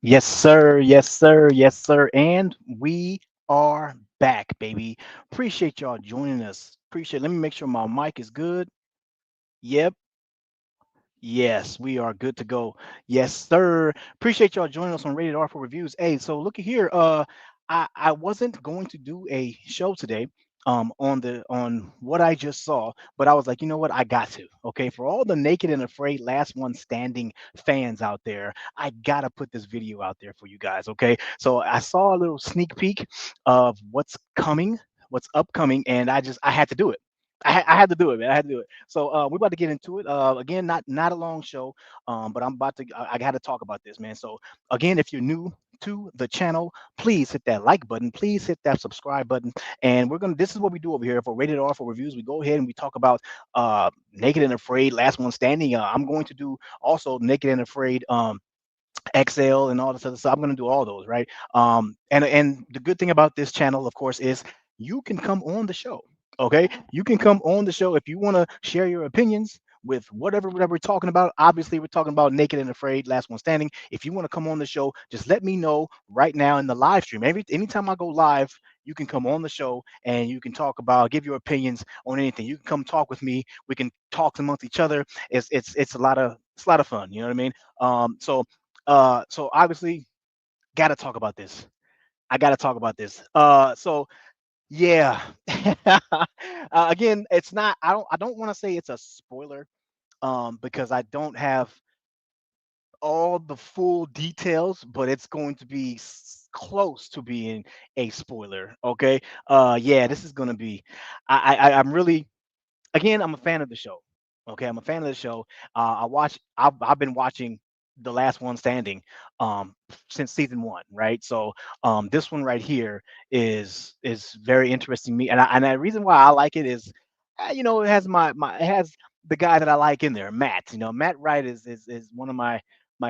Yes, sir. Yes, sir. Yes, sir. And we are back, baby. Appreciate y'all joining us. Appreciate. Let me make sure my mic is good. Yep. Yes, we are good to go. Yes, sir. Appreciate y'all joining us on Rated R for reviews. Hey, so looky here. I wasn't going to do a show today on what I just saw, but I was like, you know what? I got to. Okay, for all the naked and afraid last one standing fans out there, I gotta put this video out there for you guys. Okay, so I saw a little sneak peek of what's coming, what's upcoming, and I had to do it. I had to do it, man. I had to do it. So we're about to get into it. Again, not a long show, but I'm about to. I got to talk about this, man. So again, if you're new to the channel, please hit that like button. Please hit that subscribe button. And we're gonna. This is what we do over here for Rated R for reviews. We go ahead and we talk about Naked and Afraid, Last One Standing. I'm going to do also Naked and Afraid. XL and all this other stuff. I'm going to do all those, right? And the good thing about this channel, of course, is you can come on the show. Okay, you can come on the show if you want to share your opinions with whatever we're talking about. Obviously, we're talking about Naked and Afraid, Last One Standing. If you want to come on the show, just let me know right now in the live stream. Anytime I go live, you can come on the show and you can talk about, give your opinions on anything. You can come talk with me. We can talk amongst each other. It's a lot of fun. You know what I mean? So obviously, gotta talk about this. I gotta talk about this. So yeah. Again, it's not. I don't want to say it's a spoiler, because I don't have all the full details, but it's going to be close to being a spoiler. Okay. Yeah, this is gonna be. I'm really, again, I'm a fan of the show. Okay, I'm a fan of the show. I've been watching The Last One Standing since season one, right? So this one right here is very interesting to me, and the reason why I like it is, it has it has the guy that I like in there, Matt. Matt Wright is one of my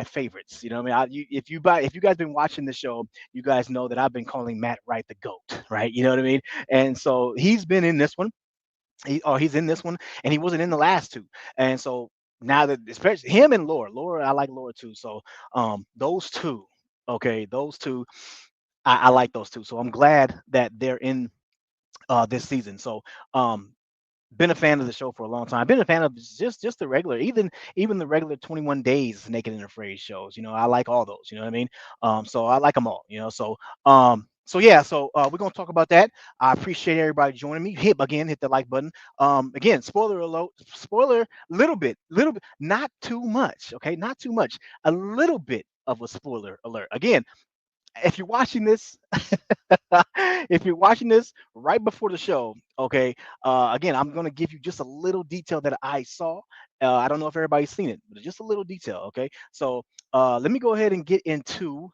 favorites. You know, what I mean, if you guys been watching the show, you guys know that I've been calling Matt Wright the goat, right? You know what I mean? And so he's been in this one. He's in this one, and he wasn't in the last two. And so now that, especially him and Laura, I like Laura too. So those two, okay, those two, I like those two. So I'm glad that they're in this season. So um, been a fan of the show for a long time. Been a fan of just the regular, even the regular 21 Days Naked and Afraid shows. I like all those. You know what I mean? So I like them all. So yeah, so we're gonna talk about that. I appreciate everybody joining me. Hit the like button. Again, spoiler alert, spoiler, little bit, not too much. Okay, not too much. A little bit of a spoiler alert. Again, if you're watching this, if you're watching this right before the show, okay, again, I'm going to give you just a little detail that I saw. I don't know if everybody's seen it, but just a little detail, okay? So let me go ahead and get into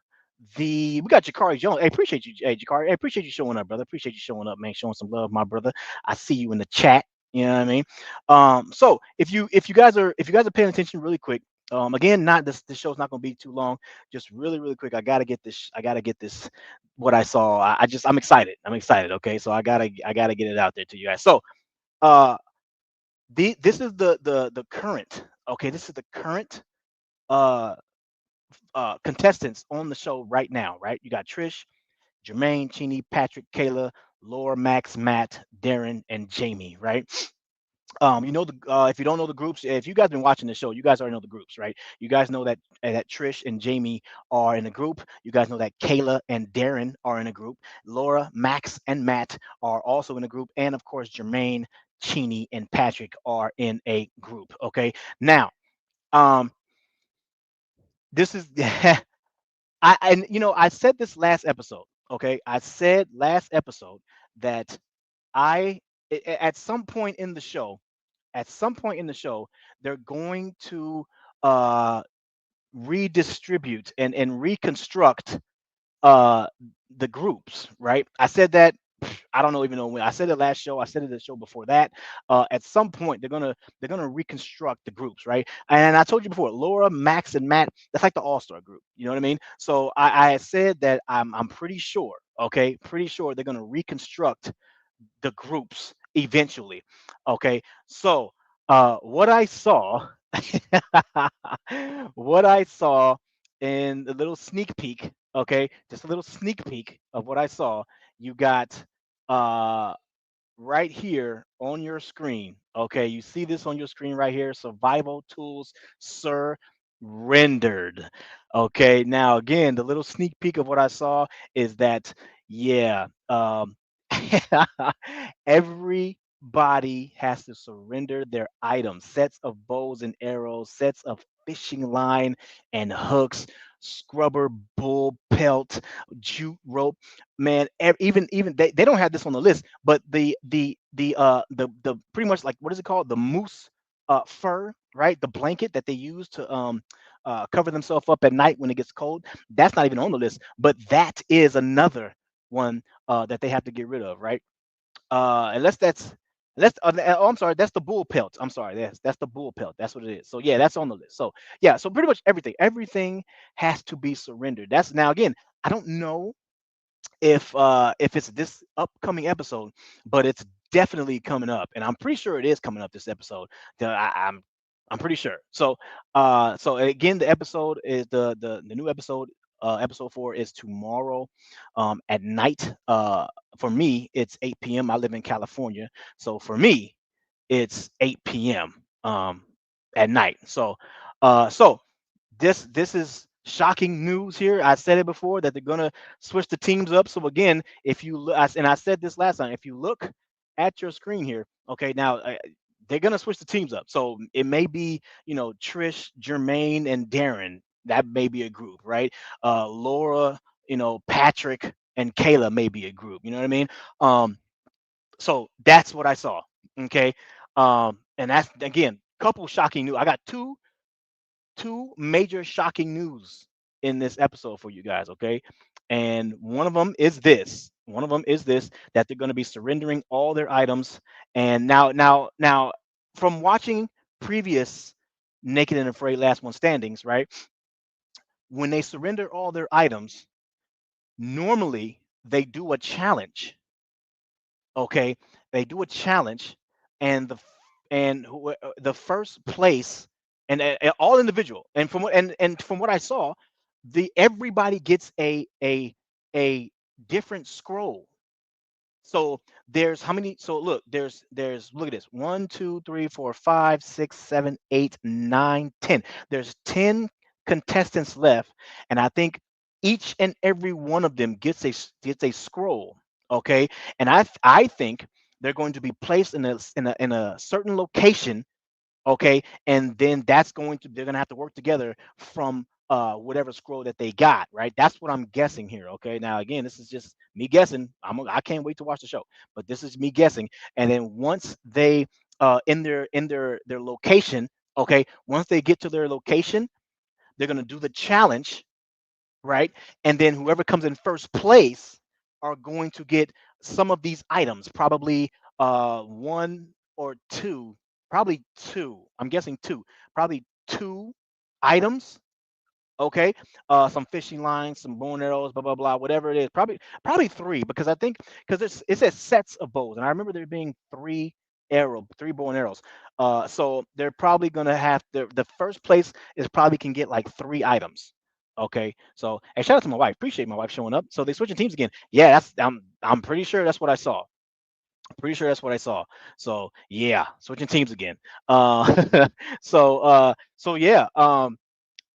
we got Jakari Jones. Hey, appreciate you. Hey, Jakari. Hey, appreciate you showing up, brother. Appreciate you showing up, man. Showing some love, my brother. I see you in the chat. You know what I mean? So if you guys are paying attention really quick, again, not this show's not gonna be too long. Just really, really quick. I gotta get this. What I saw. I'm excited. I'm excited. Okay, so I gotta get it out there to you guys. So uh, this is the current. Okay, this is the current uh contestants on the show right now. Right, you got Trish, Jermaine, Cheney, Patrick, Kayla, Laura, Max, Matt, Darren, and Jamie. Right. If you don't know the groups, if you guys been watching the show, you guys already know the groups, right? You guys know that Trish and Jamie are in a group. You guys know that Kayla and Darren are in a group. Laura, Max, and Matt are also in a group, and of course Jermaine, Cheney, and Patrick are in a group. Okay, now um, this is I said this last episode. Okay, I said last episode that I at some point in the show they're going to uh, redistribute and reconstruct uh, the groups, right? I said that. I don't know even know when I said it last show. I said it the show before that. At some point, they're gonna reconstruct the groups, right? And I told you before, Laura, Max, and Matt. That's like the All Star group. You know what I mean? So I had said that I'm pretty sure. Okay, pretty sure they're gonna reconstruct the groups eventually. Okay, so what I saw, what I saw in a little sneak peek, okay, just a little sneak peek of what I saw, you got uh right here on your screen. Okay, you see this on your screen right here. Survival tools, sir, rendered. Okay, now again, the little sneak peek of what I saw is that, yeah, everybody has to surrender their items, sets of bows and arrows, sets of fishing line and hooks, scrubber, bull pelt, jute rope. Man, even they don't have this on the list, but the pretty much, like, what is it called, the moose fur, right, the blanket that they use to cover themselves up at night when it gets cold, that's not even on the list, but that is another one that they have to get rid of, right? Unless that's oh, I'm sorry, that's the bull pelt. I'm sorry, that's the bull pelt. That's what it is. So yeah, that's on the list. So yeah, so pretty much everything has to be surrendered. That's, now again, I don't know if it's this upcoming episode, but it's definitely coming up, and I'm pretty sure it is coming up this episode. I'm pretty sure. So so again, the episode is the new episode. Episode 4 is tomorrow at night. For me, it's 8 p.m. I live in California, so for me, it's 8 p.m. At night. So this is shocking news here. I said it before that they're gonna switch the teams up. So again, if you look, and I said this last time, if you look at your screen here, okay, now they're gonna switch the teams up. So it may be, Trish, Jermaine, and Darren. That may be a group, right? Laura, Patrick, and Kayla may be a group. You know what I mean? So that's what I saw. Okay, and that's again couple shocking news. I got two major shocking news in this episode for you guys, okay? And one of them is this. One of them is this, that they're going to be surrendering all their items. And now, from watching previous Naked and Afraid Last One Standings, right? When they surrender all their items, normally they do a challenge, okay? They do a challenge, and the first place, and all individual, and from what I saw, the everybody gets a different scroll. So there's how many? So look, there's look at this: one, two, three, four, five, six, seven, eight, nine, 10. There's 10 contestants left, and I think each and every one of them gets a scroll. Okay, and I think they're going to be placed in a certain location, okay, and then they're gonna have to work together from whatever scroll that they got, right? That's what I'm guessing here. Okay, now again, this is just me guessing. I can't wait to watch the show, but this is me guessing. And then once they in their location, okay, once they get to their location, they're gonna do the challenge, right? And then whoever comes in first place are going to get some of these items, probably one or two, probably two. I'm guessing two, probably two items. Okay, some fishing lines, some bow and arrows, blah blah blah, whatever it is. Probably three, because I think, because it says sets of bows, and I remember there being three bow and arrows. So they're probably gonna have the first place is probably can get like three items. Okay, so and shout out to my wife. Appreciate my wife showing up. So they switching teams again. Yeah, I'm pretty sure that's what I saw. Pretty sure that's what I saw. So yeah, switching teams again. So yeah.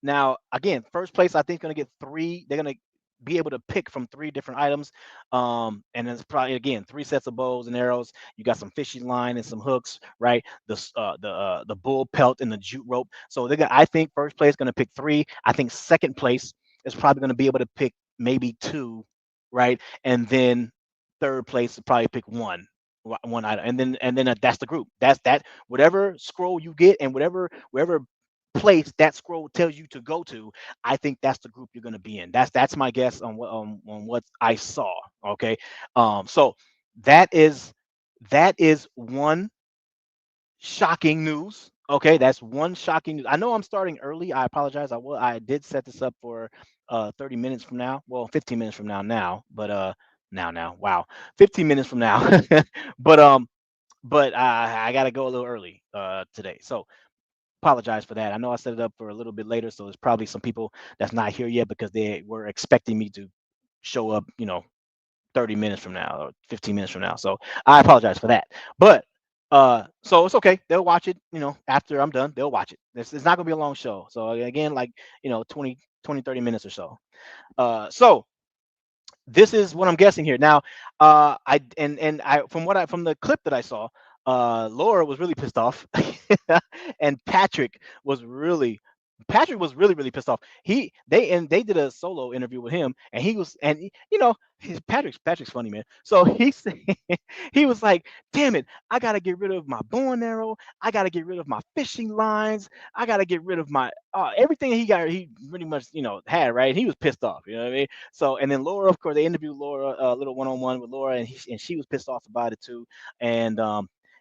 Now, again, first place I think is going to get three. They're going to be able to pick from three different items, and it's probably again three sets of bows and arrows. You got some fishing line and some hooks, right? The bull pelt and the jute rope. So they're gonna, I think first place is going to pick three. I think second place is probably going to be able to pick maybe two, right? And then third place will probably pick one item, and then that's the group. That's that. Whatever scroll you get, and wherever place that scroll tells you to go to, I think that's the group you're going to be in. That's my guess on what I saw. Okay, so that is that is one shocking news. Okay, that's one shocking news. I know I'm starting early. I apologize. I did set this up for 30 minutes from now. Well, 15 minutes from now, but now, wow, 15 minutes from now. but but I got to go a little early today. So apologize for that. I know I set it up for a little bit later, so there's probably some people that's not here yet because they were expecting me to show up, 30 minutes from now or 15 minutes from now. So I apologize for that. But so it's okay. They'll watch it, after I'm done, they'll watch it. It's not gonna be a long show. So again, like, 20, 30 minutes or so. So this is what I'm guessing here. Now, I from the clip that I saw, Laura was really pissed off, and Patrick was really really pissed off. They did a solo interview with him, and he was and Patrick's funny, man. So he said he was like, "Damn it, I gotta get rid of my bow and arrow. I gotta get rid of my fishing lines. I gotta get rid of my everything he pretty much had, right." He was pissed off. You know what I mean? So, and then Laura, of course, they interviewed Laura, a little one-on-one with Laura, and she was pissed off about it too. And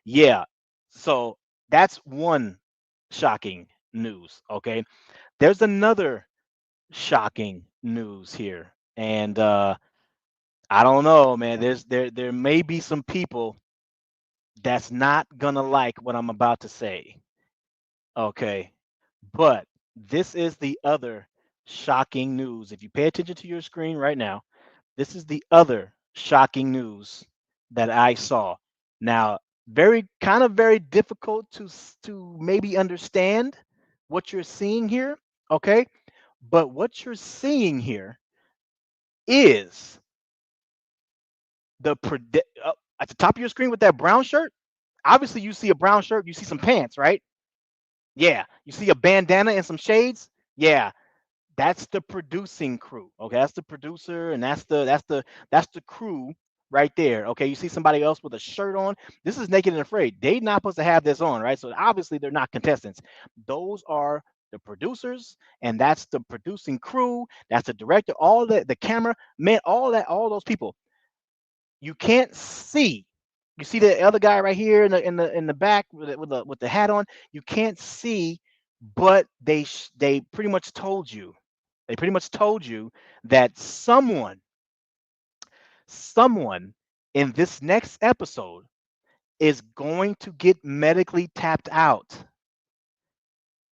yeah, so that's one shocking news. Okay, there's another shocking news here, and I don't know, man. There may be some people that's not gonna like what I'm about to say. Okay, but this is the other shocking news. If you pay attention to your screen right now, this is the other shocking news that I saw. Now, very difficult to maybe understand what you're seeing here, okay? But what you're seeing here is at the top of your screen with that brown shirt. Obviously, you see a brown shirt, you see some pants, right? Yeah, you see a bandana and some shades. Yeah, that's the producing crew. Okay, that's the producer, and that's the crew right there. Okay, you see somebody else with a shirt on. This is Naked and Afraid. They not supposed to have this on, right? So obviously they're not contestants. Those are the producers, and that's the producing crew. That's the director, all the camera man, all those people. You can't see. You see the other guy right here in the back with the hat on. You can't see, but they pretty much told you. They pretty much told you that someone in this next episode is going to get medically tapped out.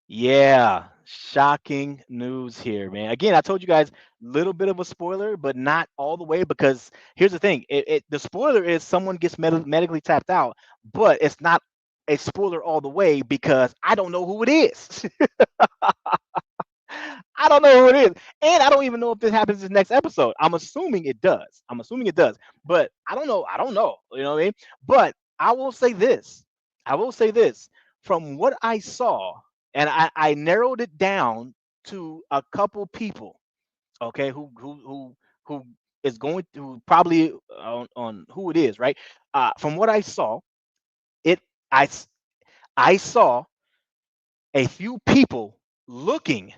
Yeah, shocking news here, man. Again, I told you guys little bit of a spoiler, but not all the way because here's the thing. The spoiler is someone gets medically tapped out, but it's not a spoiler all the way because I don't know who it is. I don't know who it is. And I don't even know if this happens this next episode. I'm assuming it does. I'm assuming it does. But I don't know. I don't know. You know what I mean? But I will say this. I will say this. From what I saw, and I narrowed it down to a couple people, okay, who is going to probably on who it is, right? From what I saw, it I s- I saw a few people looking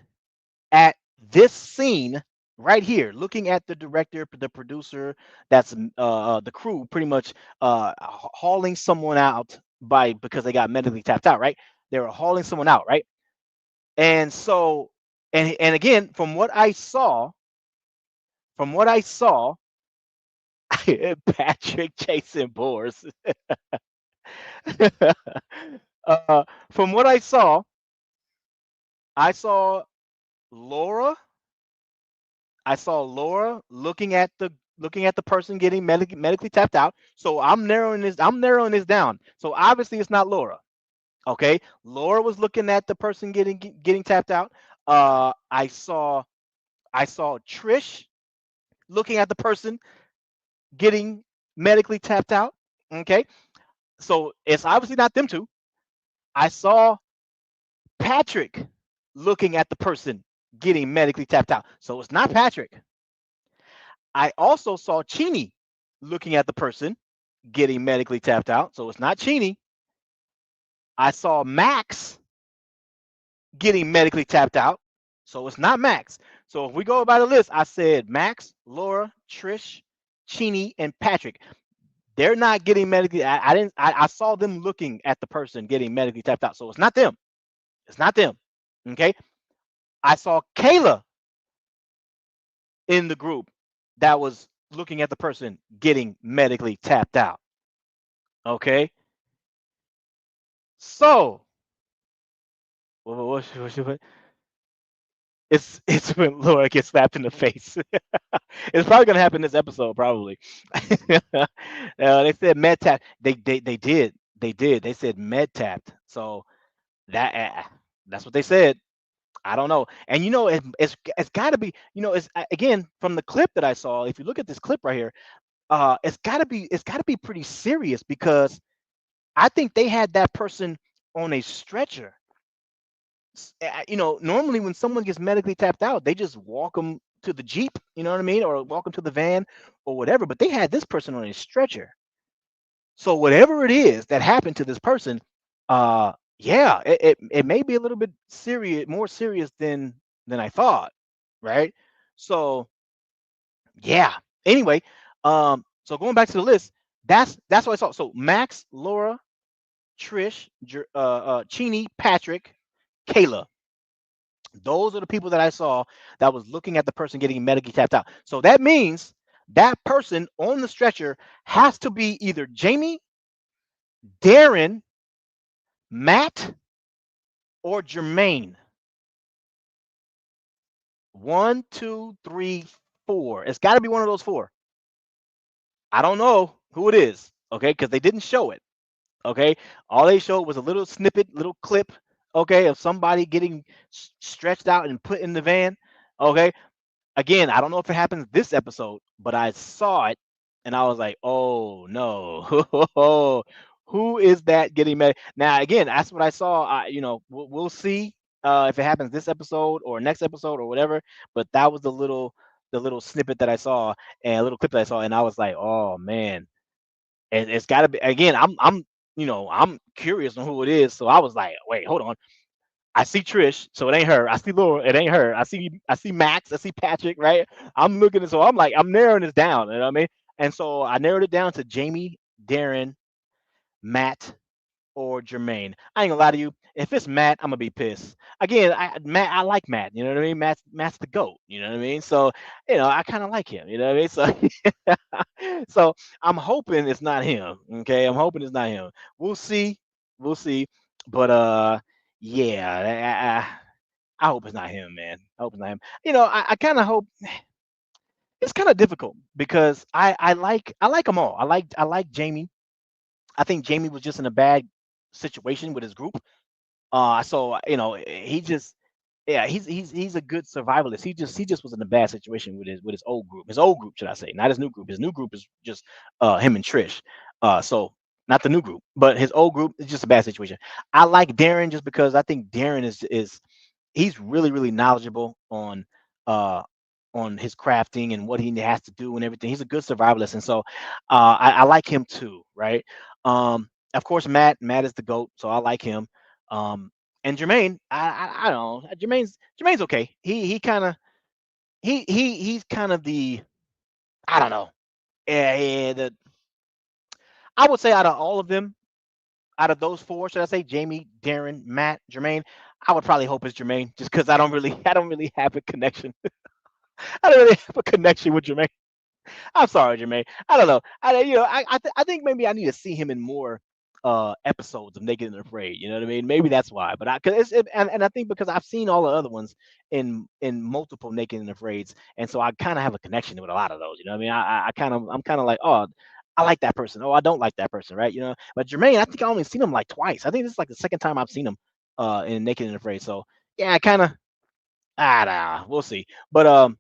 at this scene right here, looking at the director, the producer, that's the crew, pretty much hauling someone out because they got medically tapped out, right? They were hauling someone out, right? And so, and again, from what I saw, Patrick chasing boars. From what I saw Laura I saw Laura looking at the person getting medically tapped out. So I'm narrowing this down. So obviously it's not Laura. Okay. Laura was looking at the person getting tapped out. I saw Trish looking at the person getting medically tapped out. Okay. So it's obviously not them two. I saw Patrick looking at the person getting medically tapped out. So it's not Patrick. I also saw Chini looking at the person getting medically tapped out. So it's not Chini. I saw Max getting medically tapped out. So it's not Max. So if we go by the list, I said Max, Laura, Trish, Chini, and Patrick. They're not getting medically. I didn't. I saw them looking at the person getting medically tapped out. So it's not them. It's not them. Okay. I saw Kayla in the group that was looking at the person getting medically tapped out. Okay. So what, it's when Laura gets slapped in the face. It's probably gonna happen this episode, probably. They said med tap. They did. They said med tapped. So that that's what they said. I don't know. And it's got to be. It's again from the clip that I saw. If you look at this clip right here, it's got to be pretty serious because I think they had that person on a stretcher. Normally when someone gets medically tapped out, they just walk them to the Jeep, you know what I mean, or walk them to the van or whatever. But they had this person on a stretcher. So whatever it is that happened to this person, yeah, it may be a little bit serious, more serious than I thought, right? So yeah. Anyway, so going back to the list, that's what I saw. So Max, Laura, Trish, Chini, Patrick, Kayla. Those are the people that I saw that was looking at the person getting medically tapped out. So that means that person on the stretcher has to be either Jamie, Darren, Matt, or Jermaine. One, two, three, four. It's got to be one of those four. I don't know who it is, okay, because they didn't show it. Okay, all they showed was a little snippet, little clip, okay, of somebody getting stretched out and put in the van. Okay, again, I don't know if it happens this episode, but I saw it and I was like, oh no, who is that getting mad? Now, again, that's what I saw. We'll see if it happens this episode or next episode or whatever. But that was the little snippet that I saw and a little clip that I saw, and I was like, oh man, it's got to be. Again, I'm curious on who it is, so I was like, wait, hold on. I see Trish, so it ain't her. I see Laura, it ain't her. I see Max, I see Patrick, right? I'm looking at so I'm like, I'm narrowing this down, you know what I mean? And so I narrowed it down to Jamie, Darren, Matt, or Jermaine. I ain't gonna lie to you. If it's Matt, I'm gonna be pissed. Again, Matt, I like Matt. You know what I mean? Matt's the goat. You know what I mean? So I kind of like him. You know what I mean? So I'm hoping it's not him. Okay, I'm hoping it's not him. We'll see. We'll see. But yeah, I hope it's not him, man. I hope it's not him. I kind of hope it's kind of difficult because I like them all. I like Jamie. I think Jamie was just in a bad situation with his group. So he just yeah, he's a good survivalist. He just was in a bad situation with his old group. His old group, should I say, not his new group. His new group is just him and Trish. So not the new group, but his old group is just a bad situation. I like Darren just because I think Darren is he's really really knowledgeable uh on his crafting and what he has to do and everything. He's a good survivalist, and so I like him too, right? Of course, Matt is the goat, so I like him. Um, and Jermaine, I don't know. Jermaine's okay. He's kind of the I don't know. Yeah, I would say out of all of them, out of those four, should I say Jamie, Darren, Matt, Jermaine, I would probably hope it's Jermaine, just because I don't really have a connection. I don't really have a connection with Jermaine. I'm sorry, Jermaine. I don't know. I think maybe I need to see him in more episodes of Naked and Afraid. You know what I mean? Maybe that's why. But and I think because I've seen all the other ones in multiple Naked and Afraids, and so I kind of have a connection with a lot of those. You know what I mean? I'm kind of like, oh, I like that person. Oh, I don't like that person, right? But Jermaine, I think I only seen him like twice. I think this is like the second time I've seen him in Naked and Afraid. So yeah, I kind of I don't know. We'll see. But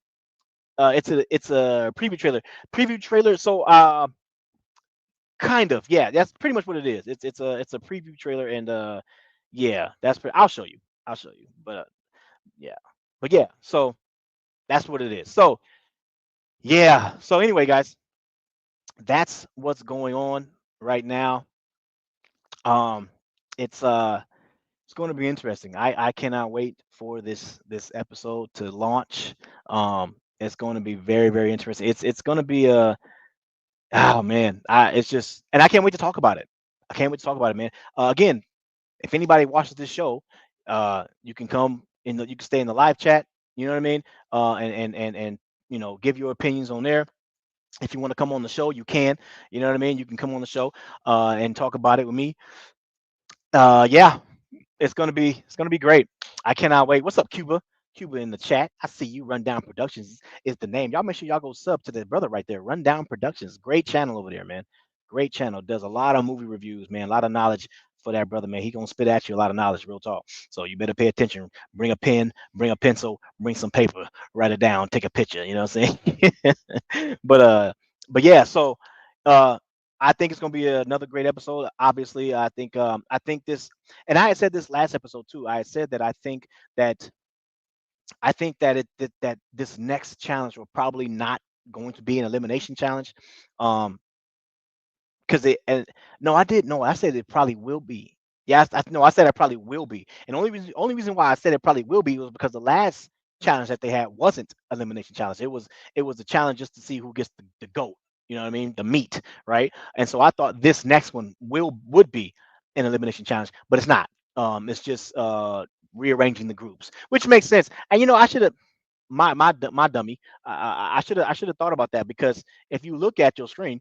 it's a preview trailer. Preview trailer. So kind of, yeah. That's pretty much what it is. It's a preview trailer, and yeah, I'll show you. I'll show you. But yeah, but yeah. So that's what it is. So yeah. So anyway, guys, that's what's going on right now. Um, it's it's going to be interesting. I cannot wait for this episode to launch. It's going to be very very interesting. It's going to be a Oh man, it's just, and I can't wait to talk about it. I can't wait to talk about it, man. Again, if anybody watches this show, you can you can stay in the live chat. You know what I mean? And give your opinions on there. If you want to come on the show, you can. You know what I mean? You can come on the show and talk about it with me. Yeah, It's gonna be great. I cannot wait. What's up, Cuba? Cuba in the chat. I see you. Rundown Productions is the name. Y'all make sure y'all go sub to the brother right there. Rundown Productions. Great channel over there, man. Great channel. Does a lot of movie reviews, man. A lot of knowledge for that brother, man. He gonna spit at you a lot of knowledge, real talk. So you better pay attention. Bring a pen, bring a pencil, bring some paper, write it down, take a picture. You know what I'm saying? But yeah. So uh, I think it's gonna be another great episode. Obviously, I think this, and I had said this last episode too. I had said that that that this next challenge will probably not going to be an elimination challenge. Um, because it and no, I did no, I said it probably will be. Yeah, no, I said it probably will be. And only reason why I said it probably will be was because the last challenge that they had wasn't elimination challenge. It was a challenge just to see who gets the goat. You know what I mean? The meat, right? And so I thought this next one would be an elimination challenge, but it's not. It's just rearranging the groups, which makes sense. And I should have my dummy. I should have thought about that because if you look at your screen,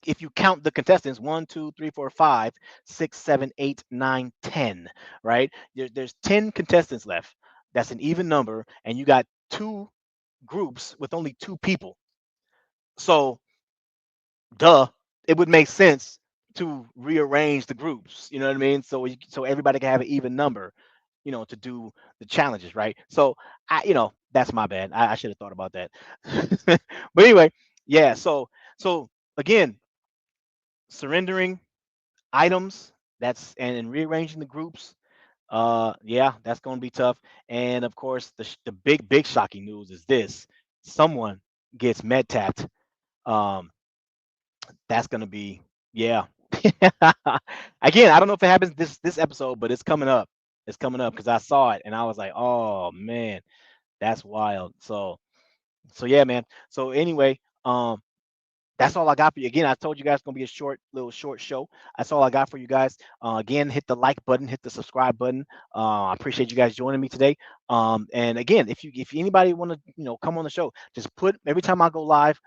if you count the contestants, one, two, three, four, five, six, seven, eight, nine, 10, right? There's 10 contestants left. That's an even number, and you got two groups with only two people. So, duh, it would make sense to rearrange the groups. You know what I mean? So everybody can have an even number, to do the challenges, right? So that's my bad. I should have thought about that. But anyway, yeah. So again, surrendering items, and rearranging the groups, yeah, that's going to be tough. And of course, the big shocking news is this: someone gets med tapped. um that's going to be, yeah. Again, I don't know if it happens this episode, but it's coming up because I saw it and I was like, oh man, that's wild. So yeah, man. So anyway, that's all I got for you. Again, I told you guys it's gonna be a short show. That's all I got for you guys. Again, hit the like button, hit the subscribe button. I appreciate you guys joining me today. And again, if anybody want to come on the show, just put every time I go live,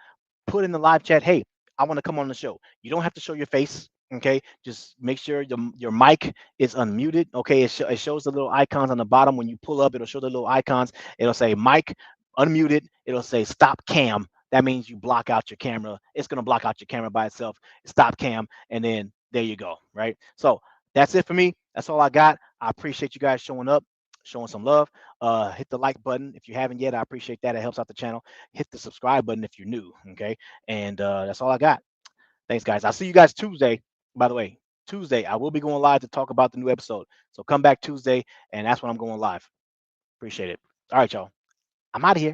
put in the live chat, hey, I want to come on the show. You don't have to show your face. Okay, just make sure your mic is unmuted. Okay, it shows the little icons on the bottom when you pull up. It'll show the little icons. It'll say mic unmuted. It'll say stop cam. That means you block out your camera. It's gonna block out your camera by itself. Stop cam, and then there you go. Right. So that's it for me. That's all I got. I appreciate you guys showing up, showing some love. Hit the like button if you haven't yet. I appreciate that. It helps out the channel. Hit the subscribe button if you're new. Okay. And that's all I got. Thanks, guys. I'll see you guys Tuesday. By the way, Tuesday, I will be going live to talk about the new episode. So come back Tuesday, and that's when I'm going live. Appreciate it. All right, y'all. I'm out of here.